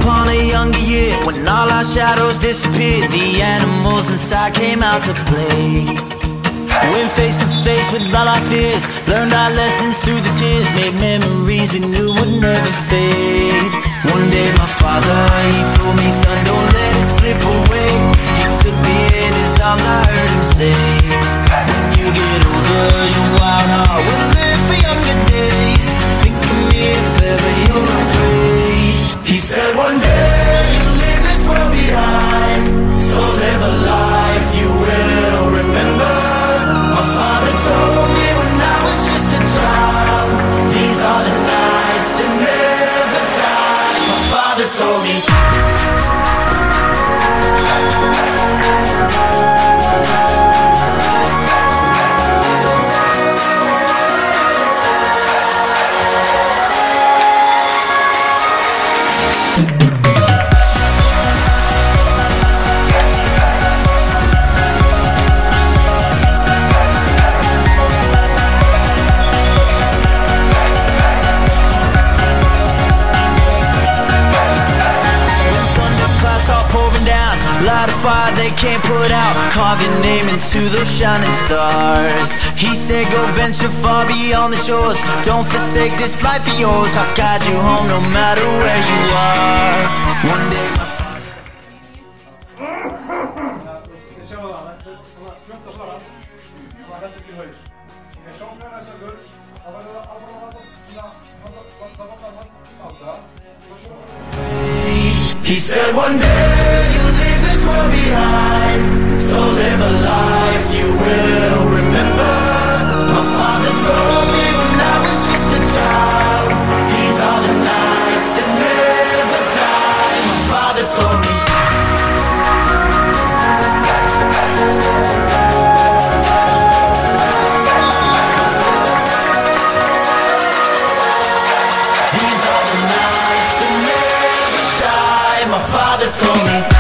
upon a younger year, when all our shadows disappeared, the animals inside came out to play. Went face to face with all our fears, learned our lessons through the tears, made memories we knew would never fade. One day my father, he told me, son, don't let it slip away. He took me in his arms, I heard him say, when you get older, your wild heart will live for younger days. Think of me if ever you're afraid. He said one day you'll leave this world behind, so live a life you will remember. My father told me when I was just a child, these are the nights that never die. My father told me. Light a fire they can't put out, carve your name into those shining stars. He said go venture far beyond the shores, don't forsake this life of yours. I'll guide you home no matter where you are. One day my father. He said one day you'll leave this world behind, so live a life you will remember. My father told me when I was just a child, these are the nights that never die. My father told me. These are the nights that never die. My father told me.